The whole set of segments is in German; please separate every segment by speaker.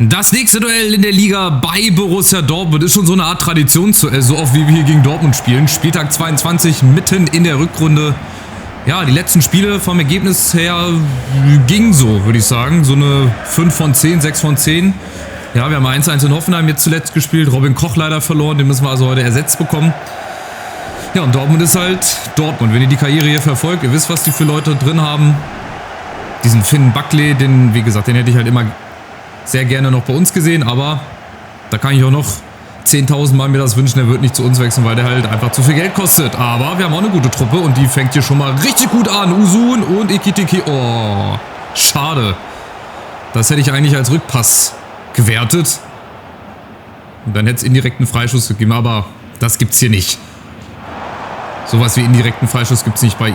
Speaker 1: Das nächste Duell in der Liga bei Borussia Dortmund ist schon so eine Art Tradition, so oft wie wir hier gegen Dortmund spielen. Spieltag 22, mitten in der Rückrunde. Ja, die letzten Spiele vom Ergebnis her gingen so, würde ich sagen. So eine 5 von 10, 6 von 10. Ja, wir haben 1-1 in Hoffenheim jetzt zuletzt gespielt. Robin Koch leider verloren, den müssen wir also heute ersetzt bekommen. Ja, und Dortmund ist halt Dortmund. Wenn ihr die Karriere hier verfolgt, ihr wisst, was die für Leute drin haben. Diesen Finn Buckley, den, wie gesagt, den hätte ich halt immer sehr gerne noch bei uns gesehen, aber da kann ich auch noch 10.000 Mal mir das wünschen, er wird nicht zu uns wechseln, weil der halt einfach zu viel Geld kostet. Aber wir haben auch eine gute Truppe und die fängt hier schon mal richtig gut an. Usun und Ekitike. Oh, schade. Das hätte ich eigentlich als Rückpass gewertet. Und dann hätte es indirekten Freischuss gegeben, aber das gibt's hier nicht. Sowas wie indirekten Freischuss gibt's nicht bei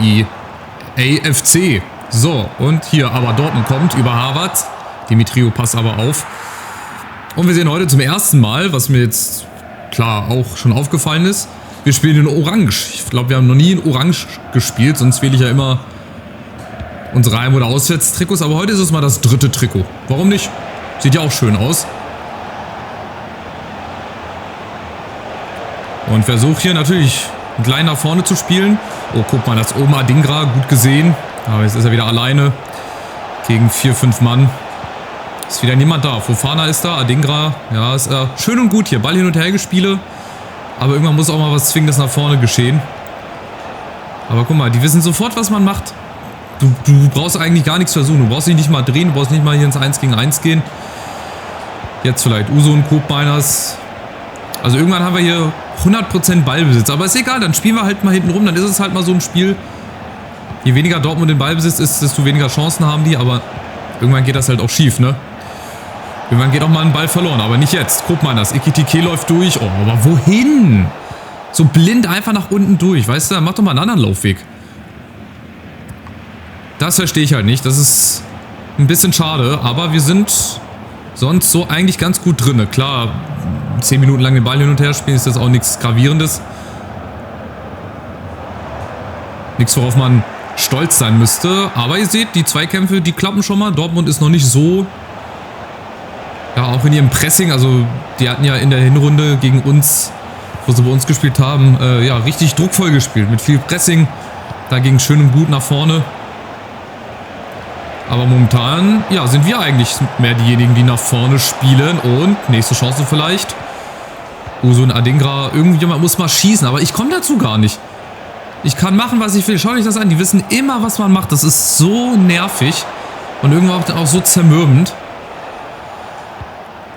Speaker 1: EAFC. So, und hier aber Dortmund kommt über Harvard. Dimitriou passt aber auf. Und wir sehen heute zum ersten Mal, was mir jetzt klar auch schon aufgefallen ist, wir spielen in Orange. Ich glaube, wir haben noch nie in Orange gespielt, sonst wähle ich ja immer unsere Heim- oder Auswärtstrikots. Aber heute ist es mal das dritte Trikot. Warum nicht? Sieht ja auch schön aus. Und versuche hier natürlich klein nach vorne zu spielen. Oh, guck mal, das Oma Adingra, gut gesehen. Aber jetzt ist er wieder alleine gegen 4-5 Mann. Ist wieder niemand da. Fofana ist da, Adingra. Ja, ist schön und gut hier. Ball hin und her gespiele. Aber irgendwann muss auch mal was Zwingendes nach vorne geschehen. Aber guck mal, die wissen sofort, was man macht. Du brauchst eigentlich gar nichts versuchen. Du brauchst dich nicht mal drehen. Du brauchst nicht mal hier ins 1 gegen 1 gehen. Jetzt vielleicht Usun, Koopmeiners. Also irgendwann haben wir hier 100% Ballbesitz. Aber ist egal, dann spielen wir halt mal hinten rum. Dann ist es halt mal so ein Spiel. Je weniger Dortmund in Ballbesitz ist, desto weniger Chancen haben die. Aber irgendwann geht das halt auch schief, ne? Irgendwann geht auch mal ein Ball verloren, aber nicht jetzt. Guck mal, das Ekitike läuft durch. Oh, aber wohin? So blind einfach nach unten durch. Weißt du, mach doch mal einen anderen Laufweg. Das verstehe ich halt nicht. Das ist ein bisschen schade, aber wir sind sonst so eigentlich ganz gut drin. Klar, 10 Minuten lang den Ball hin und her spielen ist das auch nichts Gravierendes. Nichts, worauf man stolz sein müsste. Aber ihr seht, die Zweikämpfe, die klappen schon mal. Dortmund ist noch nicht so... Ja, auch in ihrem Pressing, also die hatten ja in der Hinrunde gegen uns, wo sie bei uns gespielt haben, ja, richtig druckvoll gespielt. Mit viel Pressing, da ging schön und gut nach vorne. Aber momentan, ja, sind wir eigentlich mehr diejenigen, die nach vorne spielen. Und nächste Chance vielleicht. Usun Adingra, irgendjemand muss mal schießen, aber ich komme dazu gar nicht. Ich kann machen, was ich will. Schaut euch das an, die wissen immer, was man macht. Das ist so nervig und irgendwann auch so zermürbend.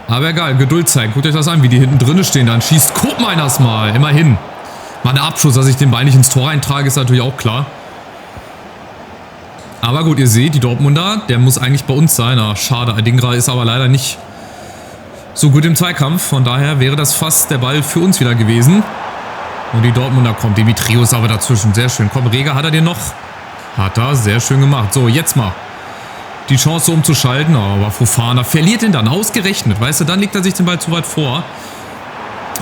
Speaker 1: Aber egal, Geduld zeigen. Guckt euch das an, wie die hinten drin stehen. Dann schießt Koopmeiners mal. Immerhin. Mal ein Abschuss, dass ich den Ball nicht ins Tor eintrage, ist natürlich auch klar. Aber gut, ihr seht, die Dortmunder, der muss eigentlich bei uns sein. Ach, schade, Adingra ist aber leider nicht so gut im Zweikampf. Von daher wäre das fast der Ball für uns wieder gewesen. Und die Dortmunder kommt. Dimitriou ist aber dazwischen. Sehr schön. Komm, Reger, hat er den noch? Hat er. Sehr schön gemacht. So, jetzt mal die Chance umzuschalten, aber Fofana verliert ihn dann, ausgerechnet, weißt du, dann legt er sich den Ball zu weit vor.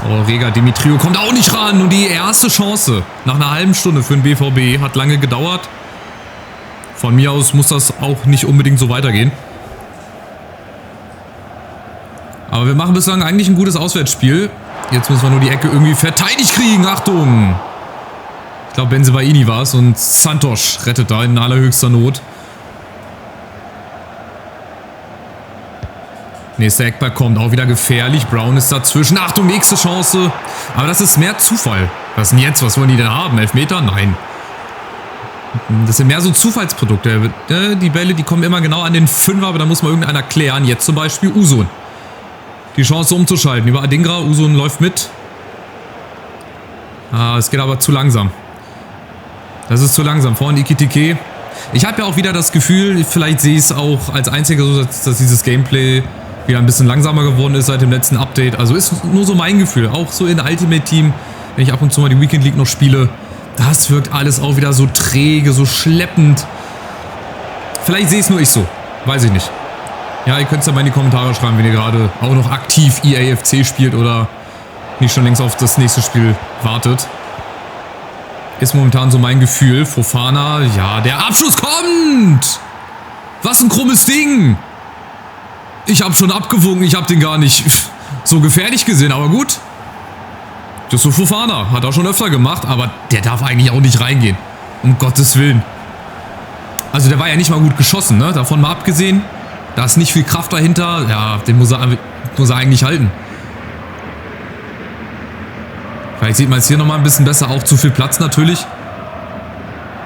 Speaker 1: Oh, Reger, Dimitriou kommt auch nicht ran und die erste Chance nach einer halben Stunde für den BVB hat lange gedauert. Von mir aus muss das auch nicht unbedingt so weitergehen. Aber wir machen bislang eigentlich ein gutes Auswärtsspiel. Jetzt müssen wir nur die Ecke irgendwie verteidigt kriegen, Achtung! Ich glaube, Bensebaini war es und Santos rettet da in allerhöchster Not. Nächster Eckball kommt, auch wieder gefährlich. Brown ist dazwischen. Achtung, nächste Chance. Aber das ist mehr Zufall. Was ist denn jetzt? Was wollen die denn haben? Elfmeter? Nein. Das sind mehr so Zufallsprodukte. Die Bälle, die kommen immer genau an den Fünfer, aber da muss mal irgendeiner klären. Jetzt zum Beispiel Usun. Die Chance umzuschalten über Adingra. Usun läuft mit. Ah, es geht aber zu langsam. Das ist zu langsam. Vorne Ekitike. Ich habe ja auch wieder das Gefühl, vielleicht sehe ich es auch als einziger so, dass dieses Gameplay wieder ein bisschen langsamer geworden ist seit dem letzten Update. Also ist nur so mein Gefühl. Auch so in Ultimate Team, wenn ich ab und zu mal die Weekend League noch spiele, das wirkt alles auch wieder so träge, so schleppend. Vielleicht sehe es nur ich so. Weiß ich nicht. Ja, ihr könnt es ja mal in die Kommentare schreiben, wenn ihr gerade auch noch aktiv EAFC spielt oder nicht schon längst auf das nächste Spiel wartet. Ist momentan so mein Gefühl. Fofana, ja, der Abschluss kommt! Was ein krummes Ding! Ich habe schon abgewunken, ich habe den gar nicht so gefährlich gesehen, aber gut. Yusuf Fofana hat er schon öfter gemacht, aber der darf eigentlich auch nicht reingehen. Um Gottes Willen. Also der war ja nicht mal gut geschossen, ne? Davon mal abgesehen. Da ist nicht viel Kraft dahinter. Ja, den muss er eigentlich halten. Vielleicht sieht man es hier nochmal ein bisschen besser. Auch zu viel Platz natürlich.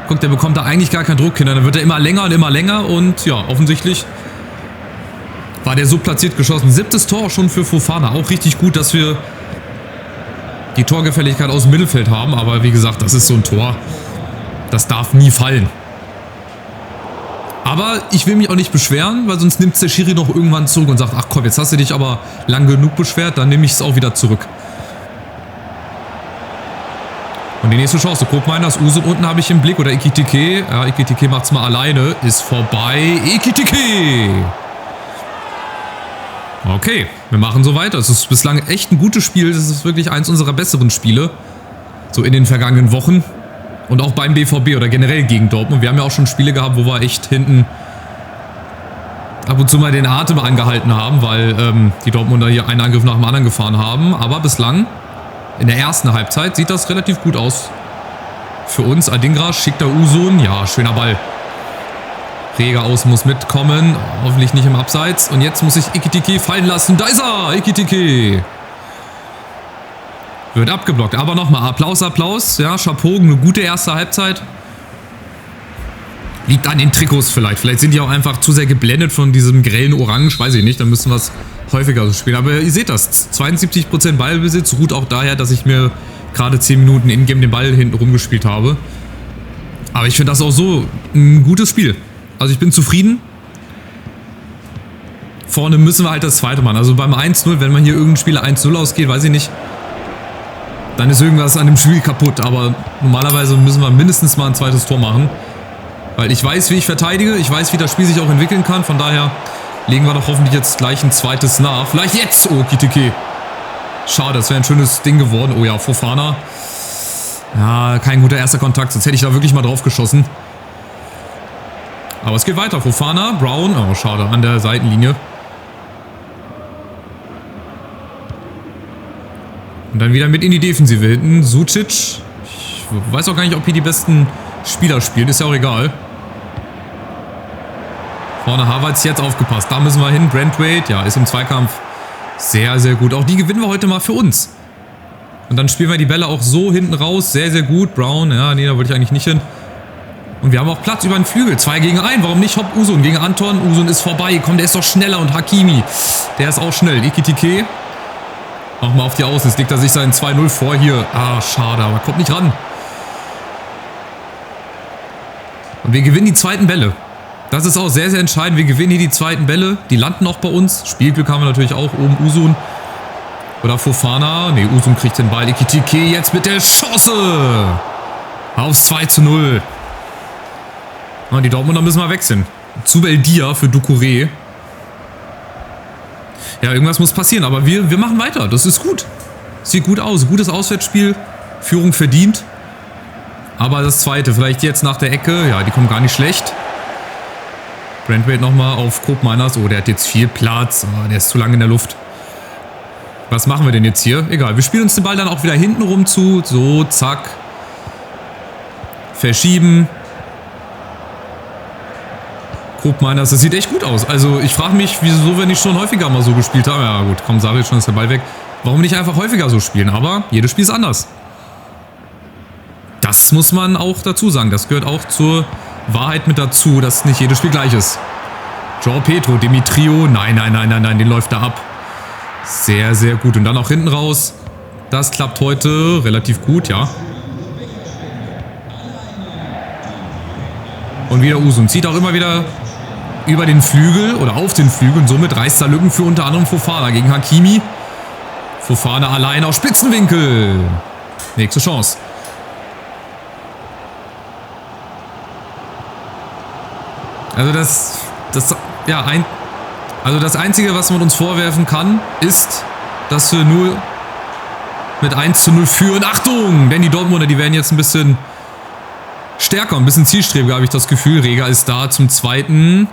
Speaker 1: Guck, der bekommt da eigentlich gar keinen Druck hin. Dann wird er immer länger und ja, offensichtlich war der so platziert geschossen. 7. Tor schon für Fofana. Auch richtig gut, dass wir die Torgefälligkeit aus dem Mittelfeld haben. Aber wie gesagt, das ist so ein Tor. Das darf nie fallen. Aber ich will mich auch nicht beschweren, weil sonst nimmt der Schiri noch irgendwann zurück und sagt, ach komm, jetzt hast du dich aber lang genug beschwert, dann nehme ich es auch wieder zurück. Und die nächste Chance, Koopmeiners, Usun unten habe ich im Blick, oder Ekitike. Ja, Ekitike macht es mal alleine, ist vorbei. Ekitike! Okay, wir machen so weiter. Es ist bislang echt ein gutes Spiel, das ist wirklich eins unserer besseren Spiele. So in den vergangenen Wochen. Und auch beim BVB oder generell gegen Dortmund. Wir haben ja auch schon Spiele gehabt, wo wir echt hinten ab und zu mal den Atem angehalten haben, weil die Dortmunder hier einen Angriff nach dem anderen gefahren haben. Aber bislang, in der ersten Halbzeit, sieht das relativ gut aus. Für uns, Adingra schickt der Usun. Ja, schöner Ball. Reger außen muss mitkommen. Hoffentlich nicht im Abseits. Und jetzt muss ich Ekitike fallen lassen. Da ist er, Ekitike. Wird abgeblockt. Aber nochmal Applaus, Applaus. Ja, Chapeau, eine gute erste Halbzeit. Liegt an den Trikots vielleicht. Vielleicht sind die auch einfach zu sehr geblendet von diesem grellen Orange. Weiß ich nicht. Dann müssen wir es häufiger so spielen. Aber ihr seht das. 72% Ballbesitz. Ruht auch daher, dass ich mir gerade 10 Minuten in-game den Ball hinten rumgespielt habe. Aber ich finde das auch so ein gutes Spiel. Also ich bin zufrieden. Vorne müssen wir halt das zweite machen. Also beim 1-0, wenn man hier irgendein Spieler 1-0 ausgeht, weiß ich nicht. Dann ist irgendwas an dem Spiel kaputt. Aber normalerweise müssen wir mindestens mal ein zweites Tor machen. Weil ich weiß, wie ich verteidige. Ich weiß, wie das Spiel sich auch entwickeln kann. Von daher legen wir doch hoffentlich jetzt gleich ein zweites nach. Vielleicht jetzt. Oh, Ekitike. Schade, das wäre ein schönes Ding geworden. Oh ja, Fofana. Ja, kein guter erster Kontakt. Sonst hätte ich da wirklich mal drauf geschossen. Aber es geht weiter. Fofana, Brown. Oh, schade. An der Seitenlinie. Und dann wieder mit in die Defensive hinten. Sucic. Ich weiß auch gar nicht, ob hier die besten Spieler spielen. Ist ja auch egal. Vorne Havertz, jetzt aufgepasst. Da müssen wir hin. Brandwaite, ja, ist im Zweikampf sehr, sehr gut. Auch die gewinnen wir heute mal für uns. Und dann spielen wir die Bälle auch so hinten raus. Sehr, sehr gut. Brown, ja, nee, da wollte ich eigentlich nicht hin. Und wir haben auch Platz über den Flügel. 2 gegen 1. Warum nicht? Hopp, Usun gegen Anton. Usun ist vorbei. Komm, der ist doch schneller. Und Hakimi, der ist auch schnell. Ekitike. Mach mal auf die Außen. Jetzt legt er sich seinen 2-0 vor hier. Ah, schade, aber kommt nicht ran. Und wir gewinnen die zweiten Bälle. Das ist auch sehr, sehr entscheidend. Wir gewinnen hier die zweiten Bälle. Die landen auch bei uns. Spielglück haben wir natürlich auch. Oben Usun. Oder Fofana. Ne, Usun kriegt den Ball. Ekitike jetzt mit der Chance. Aufs 2-0. Und die Dortmunder müssen wir wechseln. Zubeldia für Doucouré. Ja, irgendwas muss passieren. Aber wir machen weiter. Das ist gut. Sieht gut aus. Gutes Auswärtsspiel. Führung verdient. Aber das zweite, vielleicht jetzt nach der Ecke. Ja, die kommt gar nicht schlecht. Brandwaite nochmal auf Koopmeiners. Oh, der hat jetzt viel Platz. Oh, der ist zu lange in der Luft. Was machen wir denn jetzt hier? Egal, wir spielen uns den Ball dann auch wieder hinten rum zu. So, zack. Verschieben. Koopmeiners, das sieht echt gut aus. Also ich frage mich, wieso, wenn ich schon häufiger mal so gespielt habe. Ja gut, komm, sage ich schon, ist der Ball weg. Warum nicht einfach häufiger so spielen? Aber jedes Spiel ist anders. Das muss man auch dazu sagen. Das gehört auch zur Wahrheit mit dazu, dass nicht jedes Spiel gleich ist. João Pedro, Demetrio. Nein, den läuft er ab. Sehr, sehr gut. Und dann auch hinten raus. Das klappt heute relativ gut, ja. Und wieder Usun. Zieht auch immer wieder über den Flügel oder auf den Flügel. Und somit reißt er Lücken für unter anderem Fofana gegen Hakimi. Fofana allein auf Spitzenwinkel. Nächste Chance. Also das Einzige, was man uns vorwerfen kann, ist, dass wir nur mit 1:0 führen. Achtung! Denn die Dortmunder, die werden jetzt ein bisschen stärker, ein bisschen zielstrebiger, habe ich das Gefühl. Reger ist da zum zweiten.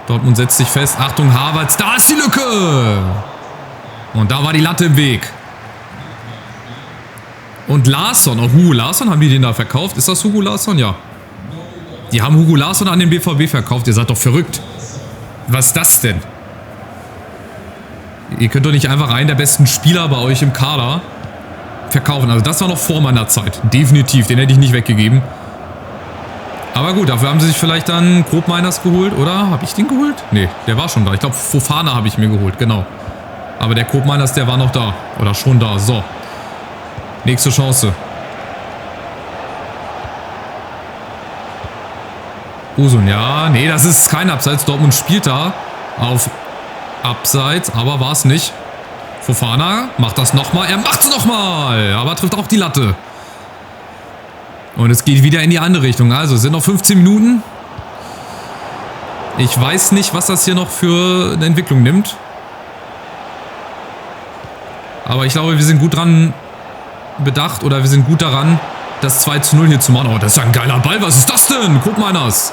Speaker 1: Dortmund setzt sich fest. Achtung, Havertz. Da ist die Lücke. Und da war die Latte im Weg. Und Larsson. Oh, Hugo Larsson, haben die den da verkauft? Ist das Hugo Larsson? Ja. Die haben Hugo Larsson an den BVB verkauft. Ihr seid doch verrückt. Was ist das denn? Ihr könnt doch nicht einfach einen der besten Spieler bei euch im Kader verkaufen. Also das war noch vor meiner Zeit. Definitiv. Den hätte ich nicht weggegeben. Aber gut, dafür haben sie sich vielleicht dann Grobmeiners geholt, oder? Habe ich den geholt? Nee, der war schon da. Ich glaube, Fofana habe ich mir geholt, genau. Aber der Grobmeiners, der war noch da. Oder schon da. So. Nächste Chance. Usun, ja. Nee, das ist kein Abseits. Dortmund spielt da auf Abseits, aber war es nicht. Fofana macht das nochmal. Er macht es nochmal, aber trifft auch die Latte. Und es geht wieder in die andere Richtung. Also, es sind noch 15 Minuten. Ich weiß nicht, was das hier noch für eine Entwicklung nimmt. Aber ich glaube, wir sind gut dran bedacht oder wir sind gut daran, das 2:0 hier zu machen. Oh, das ist ja ein geiler Ball. Was ist das denn? Guck mal das.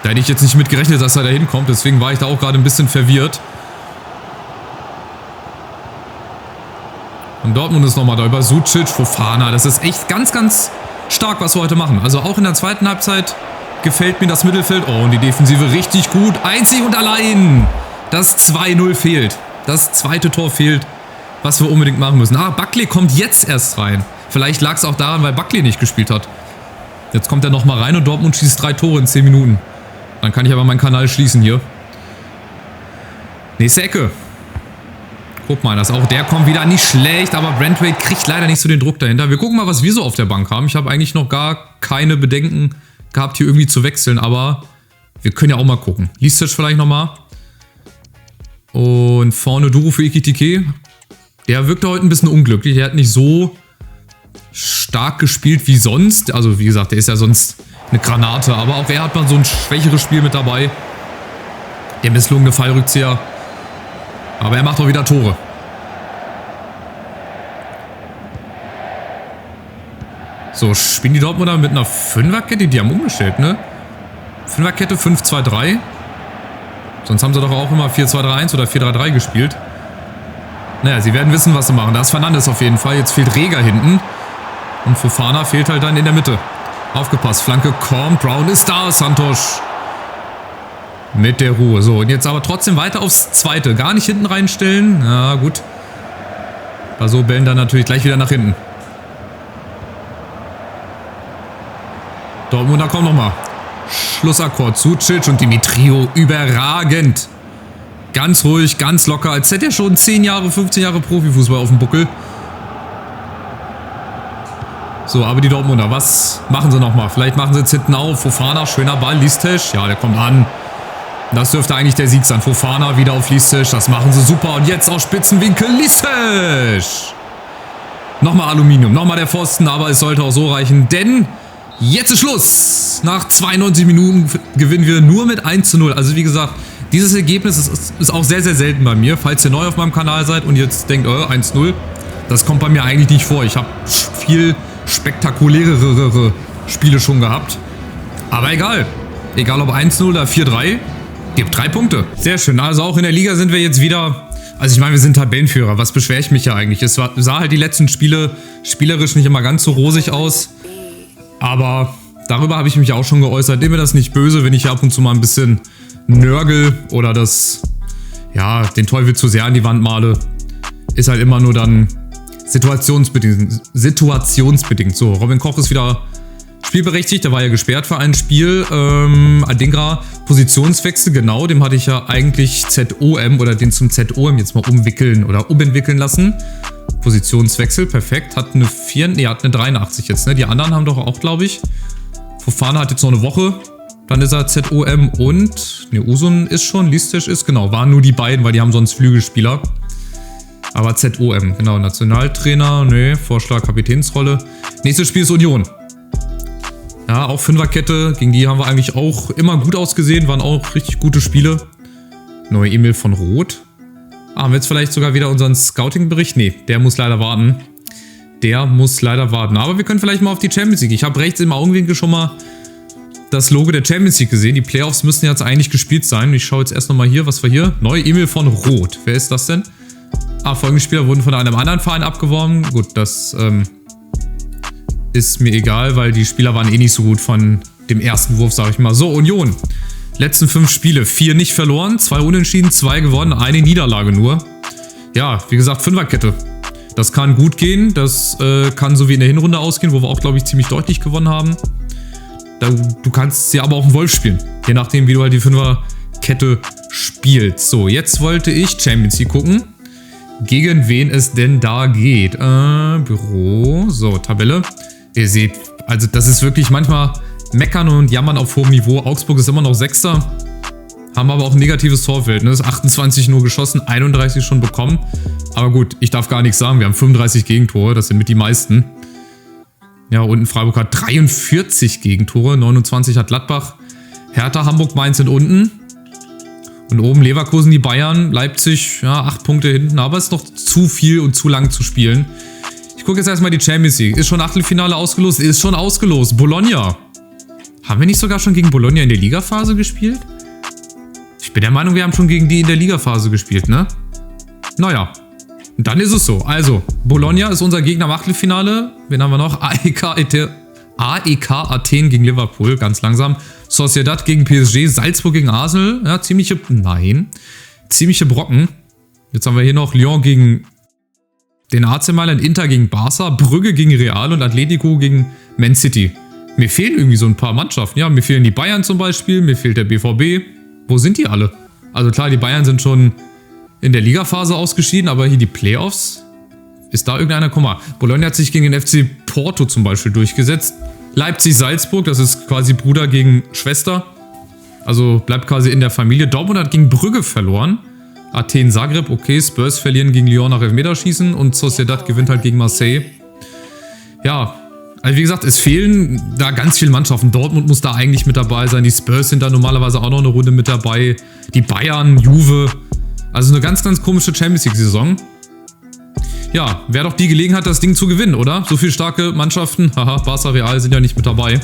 Speaker 1: Da hätte ich jetzt nicht mit gerechnet, dass er da hinkommt. Deswegen war ich da auch gerade ein bisschen verwirrt. Und Dortmund ist nochmal da über Sucic, Fofana. Das ist echt ganz, ganz stark, was wir heute machen. Also auch in der zweiten Halbzeit gefällt mir das Mittelfeld. Oh, und die Defensive richtig gut. Einzig und allein das 2:0 fehlt. Das zweite Tor fehlt, was wir unbedingt machen müssen. Ah, Buckley kommt jetzt erst rein. Vielleicht lag es auch daran, weil Buckley nicht gespielt hat. Jetzt kommt er nochmal rein und Dortmund schießt 3 Tore in 10 Minuten. Dann kann ich aber meinen Kanal schließen hier. Nächste Ecke. Guck mal, das auch. Der kommt wieder nicht schlecht, aber Brandweight kriegt leider nicht so den Druck dahinter. Wir gucken mal, was wir so auf der Bank haben. Ich habe eigentlich noch gar keine Bedenken gehabt, hier irgendwie zu wechseln, aber wir können ja auch mal gucken. Listic vielleicht nochmal. Und vorne Duro für Ekitike. Der wirkte heute ein bisschen unglücklich. Der hat nicht so stark gespielt wie sonst. Also wie gesagt, der ist ja sonst eine Granate. Aber auch er hat mal so ein schwächeres Spiel mit dabei. Der misslungene Fallrückzieher. Aber er macht auch wieder Tore. So, spielen die Dortmunder mit einer Fünferkette? Die haben umgestellt, ne? Fünferkette 5-2-3. Sonst haben sie doch auch immer 4-2-3-1 oder 4-3-3 gespielt. Naja, sie werden wissen, was sie machen. Da ist Fernandes auf jeden Fall. Jetzt fehlt Reger hinten. Und Fofana fehlt halt dann in der Mitte. Aufgepasst, Flanke kommt. Brown ist da. Santos mit der Ruhe. So, und jetzt aber trotzdem weiter aufs Zweite. Gar nicht hinten reinstellen. Ja, gut. Bei so Bällen dann natürlich gleich wieder nach hinten. Dortmunder kommt nochmal. Schlussakkord. Sucic und Dimitriou. Überragend. Ganz ruhig, ganz locker. Als hätte er schon 10 Jahre, 15 Jahre Profifußball auf dem Buckel. So, aber die Dortmunder, was machen sie nochmal? Vielleicht machen sie jetzt hinten auf. Fofana, schöner Ball. Listic, ja, der kommt an. Das dürfte eigentlich der Sieg sein. Fofana wieder auf Listic. Das machen sie super. Und jetzt aus Spitzenwinkel Listic. Nochmal Aluminium. Nochmal der Pfosten. Aber es sollte auch so reichen. Denn jetzt ist Schluss. Nach 92 Minuten gewinnen wir nur mit 1:0. Also wie gesagt, dieses Ergebnis ist auch sehr, sehr selten bei mir. Falls ihr neu auf meinem Kanal seid und jetzt denkt, 1:0. Das kommt bei mir eigentlich nicht vor. Ich habe viel spektakulärere Spiele schon gehabt. Aber egal. Egal ob 1:0 oder 4:3. Gibt 3 Punkte. Sehr schön. Also auch in der Liga sind wir jetzt wieder... Also ich meine, wir sind Tabellenführer. Was beschwere ich mich ja eigentlich? Es sah halt die letzten Spiele spielerisch nicht immer ganz so rosig aus. Aber darüber habe ich mich auch schon geäußert. Nehmt mir das nicht böse, wenn ich ab und zu mal ein bisschen nörgel oder das... Ja, den Teufel zu sehr an die Wand male. Ist halt immer nur dann situationsbedingt. So, Robin Koch ist wieder... spielberechtigt, der war ja gesperrt für ein Spiel. Adingra, Positionswechsel, genau, dem hatte ich ja eigentlich ZOM oder den zum ZOM jetzt mal umwickeln oder umentwickeln lassen. Positionswechsel, perfekt. Hat eine 4, nee, hat eine 83 jetzt, ne? Die anderen haben doch auch, glaube ich. Fofana hat jetzt noch eine Woche. Dann ist er ZOM und, ne, Usun ist schon, Listic ist, genau, waren nur die beiden, weil die haben sonst Flügelspieler. Aber ZOM, genau, Nationaltrainer, ne, Vorschlag, Kapitänsrolle. Nächstes Spiel ist Union. Ja, auch Fünferkette, gegen die haben wir eigentlich auch immer gut ausgesehen, waren auch richtig gute Spiele. Neue E-Mail von Roth. Haben wir jetzt vielleicht sogar wieder unseren Scouting-Bericht? Nee, der muss leider warten. Aber wir können vielleicht mal auf die Champions League. Ich habe rechts im Augenwinkel schon mal das Logo der Champions League gesehen. Die Playoffs müssen jetzt eigentlich gespielt sein. Ich schaue jetzt erst nochmal hier, was war hier? Neue E-Mail von Rot. Wer ist das denn? Ah, folgende Spieler wurden von einem anderen Verein abgeworben. Gut, das ist mir egal, weil die Spieler waren eh nicht so gut von dem ersten Wurf, sage ich mal. So, Union. Letzten 5 Spiele. 4 nicht verloren, 2 unentschieden, 2 gewonnen, 1 Niederlage nur. Ja, wie gesagt, 5er-Kette. Das kann gut gehen. Das kann so wie in der Hinrunde ausgehen, wo wir auch, glaube ich, ziemlich deutlich gewonnen haben. Du kannst ja aber auch einen Wolf spielen. Je nachdem, wie du halt die 5er-Kette spielst. So, jetzt wollte ich Champions League gucken. Gegen wen es denn da geht. Büro. So, Tabelle. Ihr seht, also das ist wirklich manchmal meckern und jammern auf hohem Niveau. Augsburg ist immer noch 6. Haben aber auch ein negatives Torverhältnis. 28 nur geschossen, 31 schon bekommen. Aber gut, ich darf gar nichts sagen. Wir haben 35 Gegentore. Das sind mit die meisten. Ja, unten Freiburg hat 43 Gegentore. 29 hat Gladbach. Hertha, Hamburg, Mainz sind unten. Und oben Leverkusen, die Bayern, Leipzig, ja, 8 Punkte hinten. Aber es ist noch zu viel und zu lang zu spielen. Ich gucke jetzt erstmal die Champions League. Ist schon Achtelfinale ausgelost? Ist schon ausgelost. Bologna. Haben wir nicht sogar schon gegen Bologna in der Ligaphase gespielt? Ich bin der Meinung, wir haben schon gegen die in der Ligaphase gespielt, ne? Naja. Und dann ist es so. Also, Bologna ist unser Gegner im Achtelfinale. Wen haben wir noch? AEK Athen gegen Liverpool, ganz langsam. Sociedad gegen PSG, Salzburg gegen Arsenal. Ja, ziemliche Brocken. Jetzt haben wir hier noch Lyon gegen den AC Mailand, Inter gegen Barca, Brügge gegen Real und Atletico gegen Man City. Mir fehlen irgendwie so ein paar Mannschaften. Ja, mir fehlen die Bayern zum Beispiel, mir fehlt der BVB. Wo sind die alle? Also klar, die Bayern sind schon in der Ligaphase ausgeschieden, aber hier die Playoffs, ist da irgendeiner? Guck mal, Bologna hat sich gegen den FC Porto zum Beispiel durchgesetzt. Leipzig-Salzburg, das ist quasi Bruder gegen Schwester. Also bleibt quasi in der Familie. Dortmund hat gegen Brügge verloren. Athen-Zagreb, okay. Spurs verlieren gegen Lyon nach Elfmeterschießen. Und Sociedad gewinnt halt gegen Marseille. Ja, also wie gesagt, es fehlen da ganz viele Mannschaften. Dortmund muss da eigentlich mit dabei sein. Die Spurs sind da normalerweise auch noch eine Runde mit dabei. Die Bayern, Juve. Also eine ganz, ganz komische Champions-League-Saison. Ja, wäre doch die Gelegenheit, das Ding zu gewinnen, oder? So viele starke Mannschaften. Haha, Barca, Real sind ja nicht mit dabei.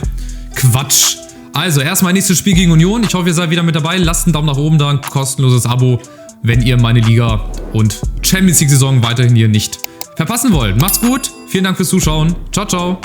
Speaker 1: Quatsch. Also, erstmal nächstes Spiel gegen Union. Ich hoffe, ihr seid wieder mit dabei. Lasst einen Daumen nach oben da, ein kostenloses Abo, wenn ihr meine Liga und Champions League-Saison weiterhin hier nicht verpassen wollt. Macht's gut. Vielen Dank fürs Zuschauen. Ciao, ciao.